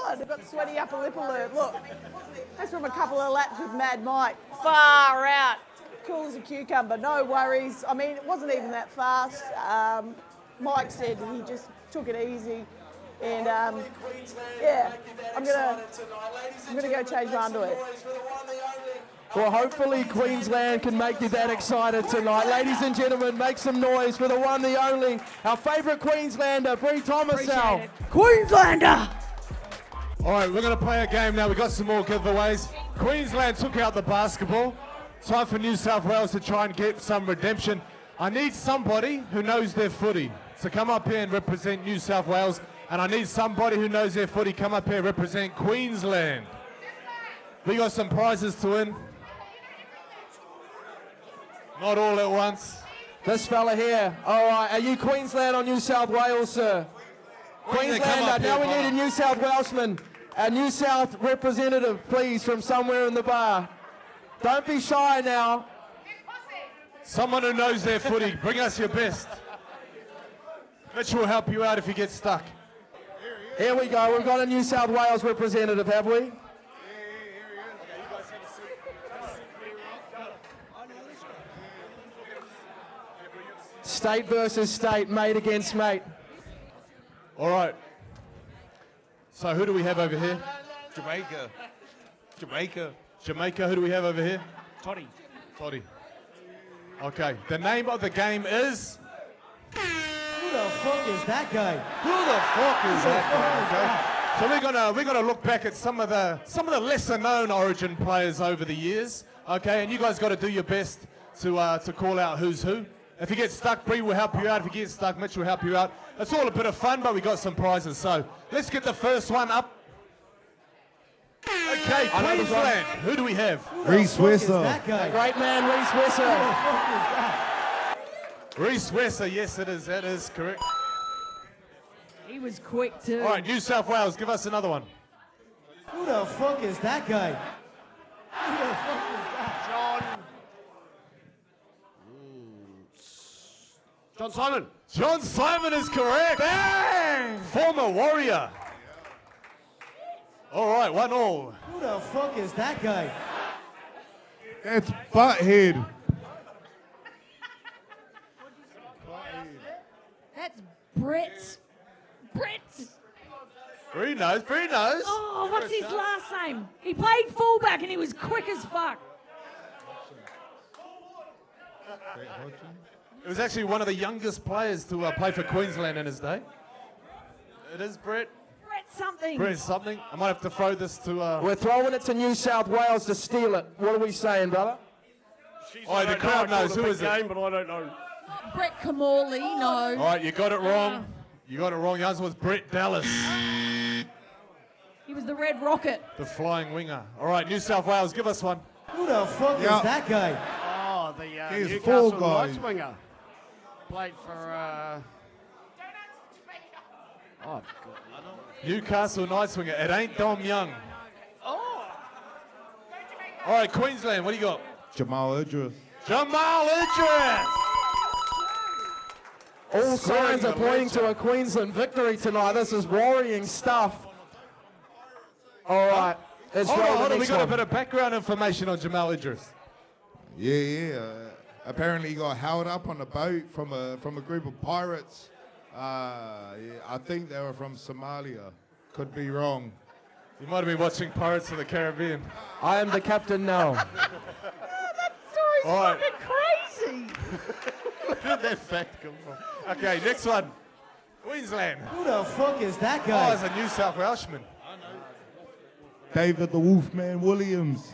I've got sweaty upper lip alert. Look, that's from a couple of laps with Mad Mike. Far out. Cool as a cucumber, no worries. I mean, it wasn't even that fast. Mike said he just took it easy. And yeah, I'm gonna go change my underwear. Well, hopefully Queensland can make you that excited tonight. Ladies and gentlemen, make some noise for the one, the only, our favourite Queenslander, Bree Tomasel. Queenslander! All right, we're going to play a game now. We've got some more giveaways. Queensland took out the basketball. Time for New South Wales to try and get some redemption. I need somebody who knows their footy to come up here and represent New South Wales. And I need somebody who knows their footy come up here and represent Queensland. We got some prizes to win. Not all at once. This fella here. All right, are you Queensland or New South Wales, sir? Queenslander, now we need a New South Welshman. A New South representative, please, from somewhere in the bar. Don't be shy now. Someone who knows their footy. Bring us your best. Mitch will help you out if you get stuck. Here we go. We've got a New South Wales representative, have we? State versus state, mate against mate. All right. So who do we have over here? Jamaica. Jamaica, who do we have over here? Toddy. Okay, the name of the game is... Who the fuck is that guy? So we're gonna look back at some of the lesser known Origin players over the years. Okay, and you guys got to do your best to call out who's who. If you get stuck, Bree will help you out. If you get stuck, Mitch will help you out. It's all a bit of fun, but we got some prizes. So let's get the first one up. Okay, Queensland. Who do we have? Reese Whistle. Great man, Reese Whistle. Reese Wesser, yes it is, that is correct. He was quick too. All right, New South Wales, give us another one. Who the fuck is that guy? John Simon. John Simon is correct. Bang! Former Warrior. All right, 1-1. Who the fuck is that guy? That's Butthead. That's Brett. Bree knows. Oh, what's his last name? He played fullback and he was quick as fuck. It was actually one of the youngest players to play for Queensland in his day. It is Brett. Brett something. I might have to throw this to... We're throwing it to New South Wales to steal it. What are we saying, brother? Oh, the crowd knows. Who is it? But I don't know. Brett Kamali, no. All right, you got it wrong. The answer was Brett Dallas, He was the Red Rocket. the flying winger. All right, New South Wales, give us one. Who the fuck is that guy? Oh, the He's Newcastle full guy. Knights winger. Played for Oh, God. Newcastle night swinger. It ain't Dom Young. Oh. All right, Queensland, what do you got? Jamal Idris. Jamal Idris! All Scoring signs are the pointing to a legend. Queensland victory tonight. This is worrying stuff. All right. Let's Hold roll on, the hold on. We next got a one. bit of background information on Jamal Idris. Yeah. Apparently he got held up on a boat from a group of pirates. I think they were from Somalia. Could be wrong. You might have been watching Pirates of the Caribbean. I am the captain now. That story's All right. fucking crazy. Where did that fact come from? Okay, next one. Queensland. Who the fuck is that Oh, it's a New South Welshman. David the Wolfman Williams.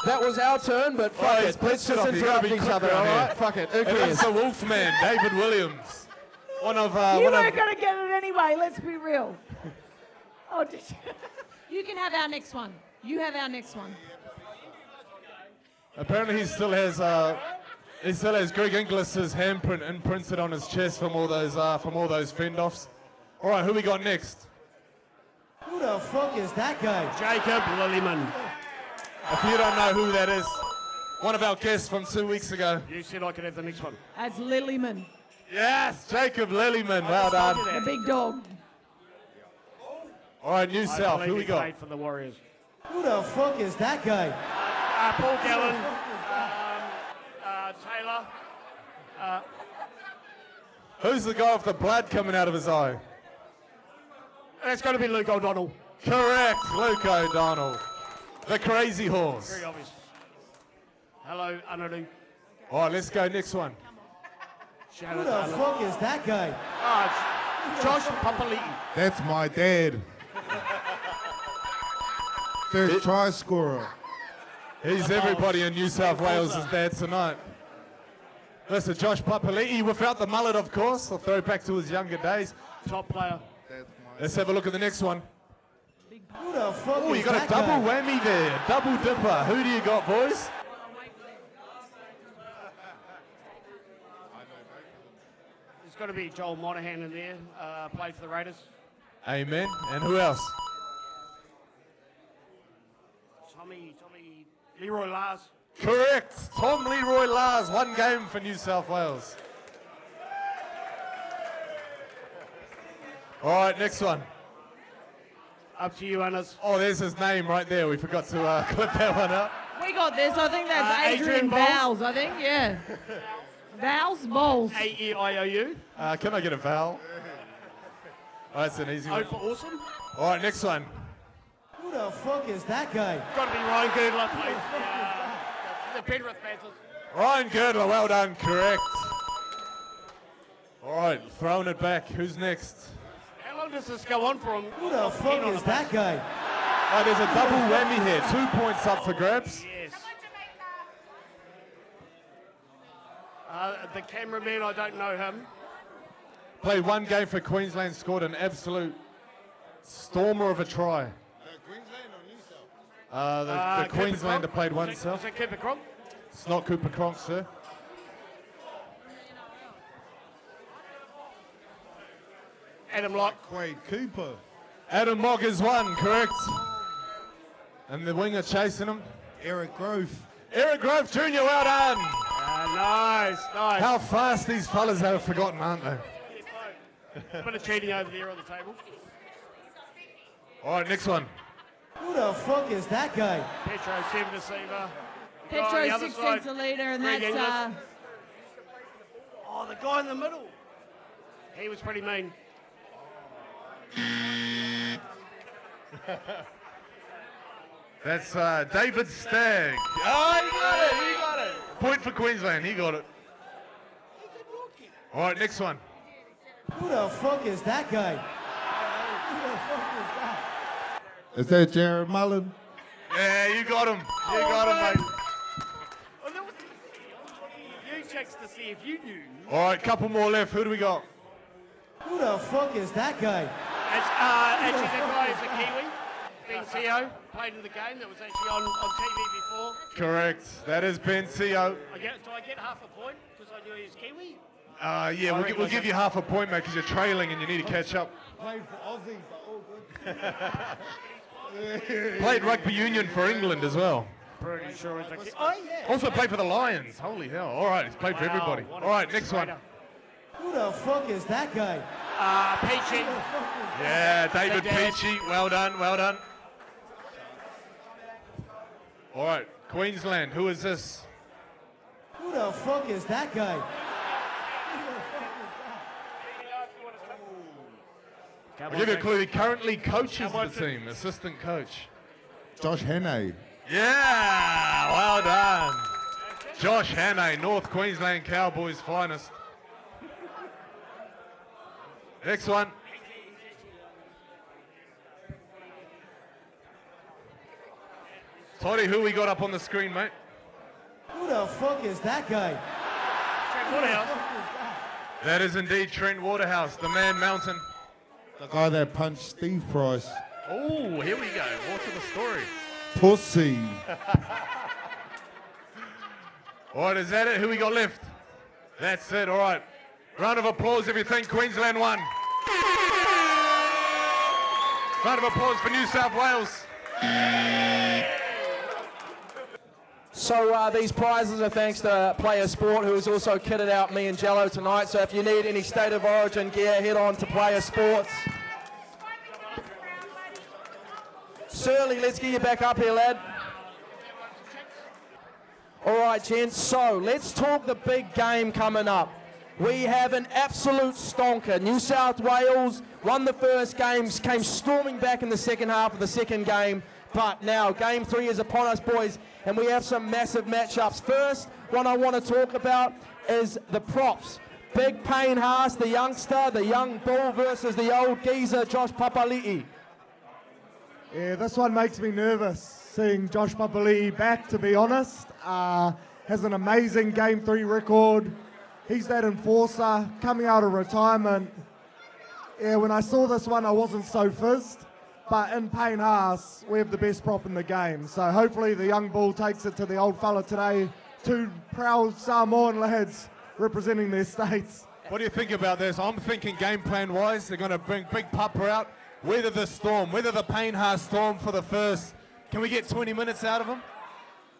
That was our turn, but fuck Oh, it. Let's just You gotta interrupt be each quick other, around all here. right? Fuck it. Who And cares? that's the Wolfman, David Williams. One of You weren't going to get it anyway, let's be real. Oh, did you? You can have our next one. You have our next one. Apparently he still has Greg Inglis's handprint imprinted on his chest from all those fend-offs. All right, who we got next? Who the fuck is that guy? Jacob Lillyman. If you don't know who that is, one of our guests from 2 weeks ago. You said I could have the next one. That's Lilyman, Yes, Jacob Lillyman. Well done. the big dog. All right, New I South, believe who we he got? played for the Warriors. Who the fuck is that guy? Paul Gallen. Taylor. Who's the guy with the blood coming out of his eye? That's going to be Luke O'Donnell. Correct, Luke O'Donnell. The crazy horse. Very obvious. Hello, Anadu. All right, let's go next one. Shout Who out the to fuck is that guy? Josh Papali'i. That's my dad. First try scorer. He's everybody in New South Wales' dad tonight. Listen, Josh Papali'i, without the mullet, of course. I'll throw back to his younger days. Top player. Let's have a look at the next one. Who the fuck Oh, is you got that a double guy? whammy there. Double dipper. Who do you got, boys? There's got to be Joel Monahan in there. Played for the Raiders. Amen. And who else? Tommy Leroy Lars. Correct. Tom Leroy Lars. One game for New South Wales. All right, next one. Up to you, Annas. Oh, there's his name right there. We forgot to clip that one up. We got this. I think that's Adrian Adrian Bowles. Vowles, I think, yeah. Vowles, Bowles. A-E-I-O-U. Can I get a vowel? Oh, that's an easy O one. for awesome. All right, next one. Who the fuck is that guy? Got to be Ryan Girdler. Plays for the Penrith Panthers. Ryan Girdler, well done, correct. All right, throwing it back. Who's next? How long does this go on for him? Who the fuck is that guy? Oh, there's a double whammy here. 2 points up for grabs. Yes. The cameraman, I don't know him. Played one game for Queensland, scored an absolute stormer of a try. The Cooper Queenslander Cronk. played one Was himself. it Cooper Cronk? It's not Cooper Cronk, sir. Adam Locke. Quade Cooper. Adam Mogg is one, correct. And the winger chasing him. Eric Grove. Eric Grove Jr., well done. Nice. How fast these fellas have forgotten, aren't they? A bit of cheating over there on the table. All right, next one. Who the fuck is that guy? Petro, 7 receiver. Petro, 16th leader, and Greg that's... Inglis. Oh, the guy in the middle. He was pretty mean. That's David Stagg. Oh, he got it. Point for Queensland, he got it. All right, next one. Who the fuck is that guy? Is that Jared Mullen? Yeah, you got him. You got him, mate. You checks to see if you knew. All right, couple more left. Who do we got? Who the fuck is that guy? Actually, that guy is a Kiwi. Ben Teo played in the game that was actually on TV before. Correct. That is Ben Teo. Do I get half a point because I knew he was Kiwi? Yeah, we'll give you half a point, mate, because you're trailing and you need to catch up. Played for Aussie, but all good. Played rugby union for England as well. Pretty sure it's a Also played for the Lions. Holy hell. All right, he's played for everybody. All right, next one. Who the fuck is that guy? Peachy. Yeah, David Peachy. Well done, well done. All right, Queensland. Who is this? Who the fuck is that guy? I'll give you a clue. He currently coaches the team, assistant coach. Josh Hannay. Yeah, well done. Josh Hannay, North Queensland Cowboys finest. Next one. Toddy, who we got up on the screen, mate? Who the fuck is that guy? Trent Waterhouse. That is indeed Trent Waterhouse, the Man Mountain. The guy that punched Steve Price. Oh, here we go. More to the story. Pussy. All right, is that it? Who we got left? That's it, all right. Round of applause if you think Queensland won. Round of applause for New South Wales. So these prizes are thanks to Player Sport, who has also kitted out me and Gelo tonight. So if you need any State of Origin gear, head on to Player Sports. Searle, let's get you back up here, lad. All right, gents, so let's talk the big game coming up. We have an absolute stonker. New South Wales won the first game, came storming back in the second half of the second game. But now game 3 is upon us, boys, and we have some massive matchups. First, one I want to talk about is the props. Big Payne Haas, the youngster, the young bull versus the old geezer, Josh Papali'i. Yeah, this one makes me nervous, seeing Josh Papali'i back, to be honest. Has an amazing game 3 record. He's that enforcer coming out of retirement. Yeah, when I saw this one, I wasn't so fizzed. But in Payne Haas, we have the best prop in the game. So hopefully the young bull takes it to the old fella today. 2 proud Samoan lads representing their states. What do you think about this? I'm thinking game plan wise, they're going to bring Big Papa out. Weather the storm, weather the Payne Haas storm for the first. Can we get 20 minutes out of him?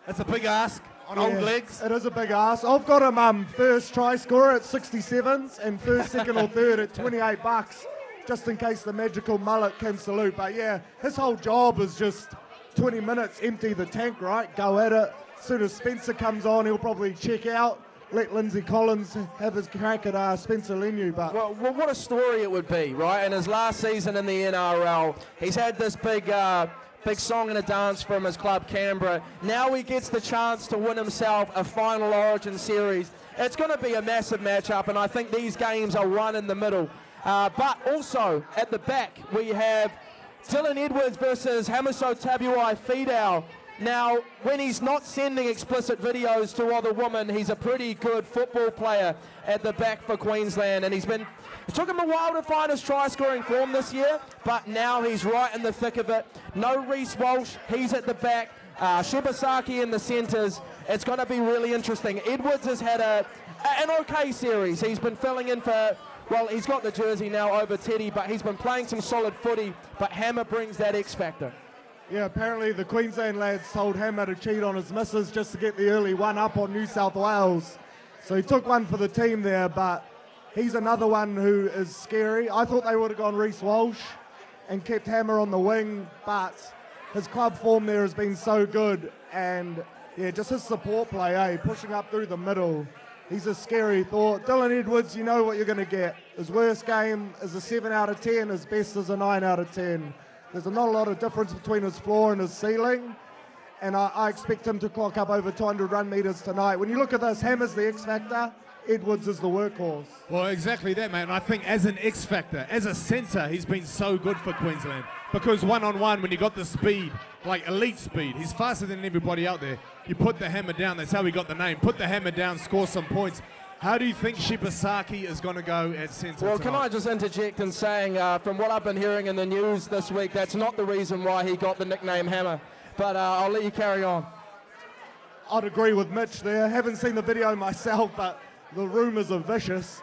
That's a big ask on old legs. It is a big ask. I've got him first try scorer at 67s and first, second or third at $28, just in case the magical mullet can salute. But yeah, his whole job is just 20 minutes, empty the tank, right? Go at it. As soon as Spencer comes on, he'll probably check out. Let Lindsay Collins have his crack at Spencer Lenu. But well, what a story it would be, right? In his last season in the NRL, he's had this big song and a dance from his club Canberra. Now he gets the chance to win himself a final Origin series. It's going to be a massive matchup, and I think these games are one in the middle. But also at the back we have Dylan Edwards versus Hamiso Tabuai Fidau. Now, when he's not sending explicit videos to other women, he's a pretty good football player at the back for Queensland, and it took him a while to find his try-scoring form this year, but now he's right in the thick of it. No Reece Walsh, he's at the back. Shibasaki in the centres. It's going to be really interesting. Edwards has had an okay series. He's been filling in for, well, he's got the jersey now over Teddy, but he's been playing some solid footy, but Hammer brings that X factor. yeah, apparently the Queensland lads told Hammer to cheat on his missus just to get the early one up on New South Wales. So he took one for the team there, but he's another one who is scary. I thought they would have gone Reece Walsh and kept Hammer on the wing, but his club form there has been so good, and yeah, just his support play, pushing up through the middle. He's a scary thought. Dylan Edwards, you know what you're going to get. His worst game is a 7 out of 10, his best is a 9 out of 10. There's not a lot of difference between his floor and his ceiling, and I expect him to clock up over 200 run meters tonight. When you look at this, Hammer's the X factor, Edwards is the workhorse. Well, exactly that, mate. And I think as an X factor, as a centre, he's been so good for Queensland. Because one-on-one, when you got the speed, like elite speed, he's faster than everybody out there. You put the hammer down, that's how he got the name. Put the hammer down, score some points. How do you think Shibasaki is going to go at centre Well, tonight? can I just interject in saying, from what I've been hearing in the news this week, that's not the reason why he got the nickname Hammer. But I'll let you carry on. I'd agree with Mitch there. Haven't seen the video myself, but the rumours are vicious.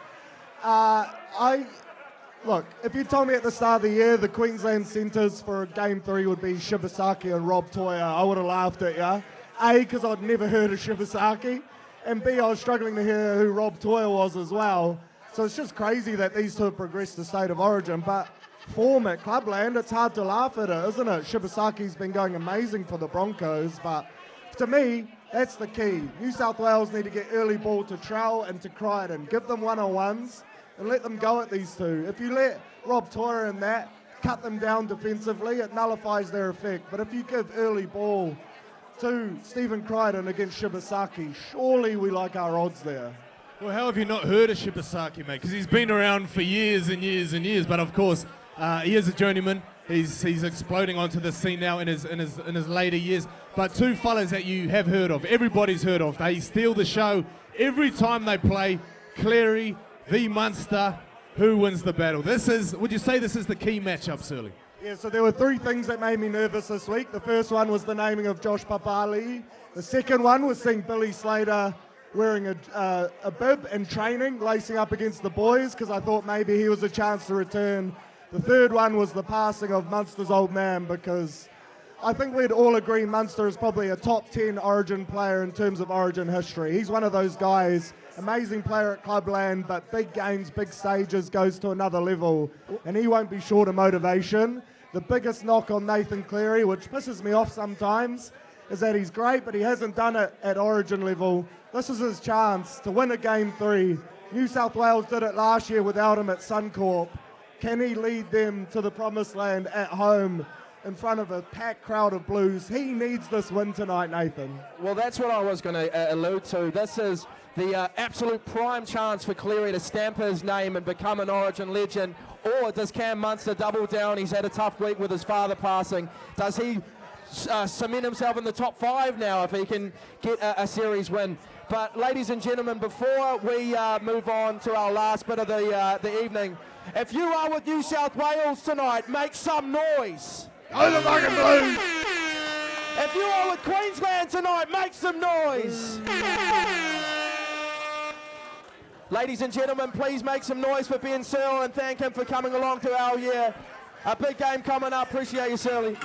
Look, if you told me at the start of the year the Queensland centres for Game 3 would be Shibasaki and Rob Toya, I would have laughed at you. A, because I'd never heard of Shibasaki, and B, I was struggling to hear who Rob Toya was as well. So it's just crazy that these two have progressed to State of Origin, but form at Clubland, it's hard to laugh at it, isn't it? Shibasaki's been going amazing for the Broncos, but to me, that's the key. New South Wales need to get early ball to Trell and to Crichton. Give them one-on-ones and let them go at these two. If you let Rob Toya in that, cut them down defensively, it nullifies their effect. But if you give early ball to Stephen Crichton against Shibasaki, surely we like our odds there. Well, how have you not heard of Shibasaki, mate? Because he's been around for years and years and years. But of course, he is a journeyman. He's exploding onto the scene now in his later years. But two fellas that you have heard of, everybody's heard of. They steal the show every time they play. Cleary v Munster. Who wins the battle? Would you say this is the key matchup, Searle? Yeah, so there were three things that made me nervous this week. The first one was the naming of Josh Papali. The second one was seeing Billy Slater wearing a bib and training, lacing up against the boys, because I thought maybe he was a chance to return. The third one was the passing of Munster's old man, because I think we'd all agree Munster is probably a top 10 Origin player in terms of Origin history. He's one of those guys, amazing player at Clubland, but big games, big stages, goes to another level, and he won't be short of motivation. The biggest knock on Nathan Cleary, which pisses me off sometimes, is that he's great, but he hasn't done it at Origin level. This is his chance to win a Game 3. New South Wales did it last year without him at Suncorp. Can he lead them to the promised land at home in front of a packed crowd of Blues? He needs this win tonight, Nathan. Well, that's what I was going to allude to. This is the absolute prime chance for Cleary to stamp his name and become an Origin legend. Or does Cam Munster double down? He's had a tough week with his father passing. Does he cement himself in the top 5 now if he can get a series win? But ladies and gentlemen, before we move on to our last bit of the evening, if you are with New South Wales tonight, make some noise. Go the fucking Blues! If you are with Queensland tonight, make some noise. Ladies and gentlemen, please make some noise for Ben Searle and thank him for coming along to our year. A big game coming up. Appreciate you, Searle.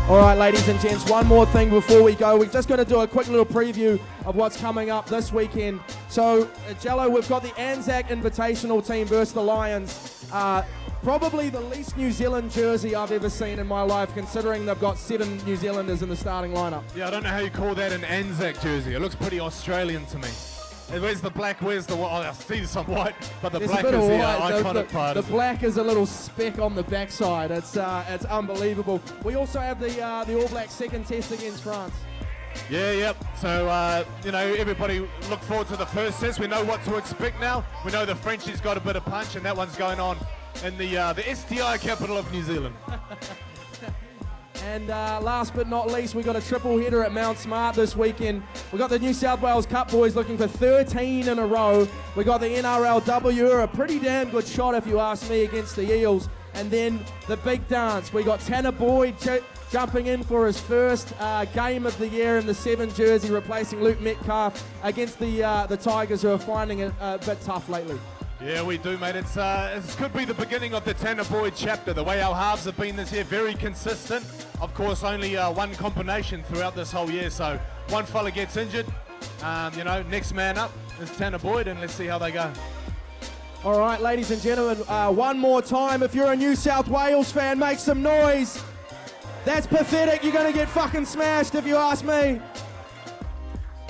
All right, ladies and gents, one more thing before we go. We're just going to do a quick little preview of what's coming up this weekend. So, Gelo, we've got the Anzac Invitational team versus the Lions. Probably the least New Zealand jersey I've ever seen in my life, considering they've got 7 New Zealanders in the starting lineup. Yeah, I don't know how you call that an Anzac jersey. It looks pretty Australian to me. Where's the black? Where's the white? I see some white, but the black is the iconic part. The black is a little speck on the backside. It's unbelievable. We also have the All Blacks second test against France. Yeah, yep. So, everybody look forward to the first test. We know what to expect now. We know the Frenchie's got a bit of punch, and that one's going on in the STI capital of New Zealand. And last but not least, we got a triple header at Mount Smart this weekend. We got the New South Wales Cup boys looking for 13 in a row. We got the NRLW, a pretty damn good shot if you ask me, against the Eels. And then the big dance. We got Tanner Boyd jumping in for his first game of the year in the 7 jersey, replacing Luke Metcalf against the Tigers, who are finding it a bit tough lately. Yeah, we do, mate. It could be the beginning of the Tanner Boyd chapter. The way our halves have been this year, very consistent. Of course, only one combination throughout this whole year. So one fella gets injured. Next man up is Tanner Boyd, and let's see how they go. All right, ladies and gentlemen, one more time. If you're a New South Wales fan, make some noise. That's pathetic. You're going to get fucking smashed if you ask me.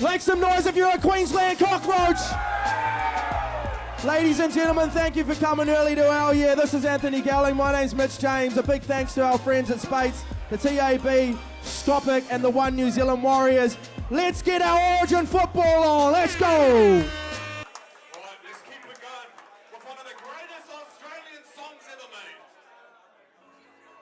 Make some noise if you're a Queensland cockroach. Ladies and gentlemen, thank you for coming early to our year. This is Anthony Gowling. My name's Mitch James. A big thanks to our friends at Spates, the TAB, Skopic, and the One New Zealand Warriors. Let's get our Origin football on. Let's go. All right, let's keep it going with one of the greatest Australian songs ever made.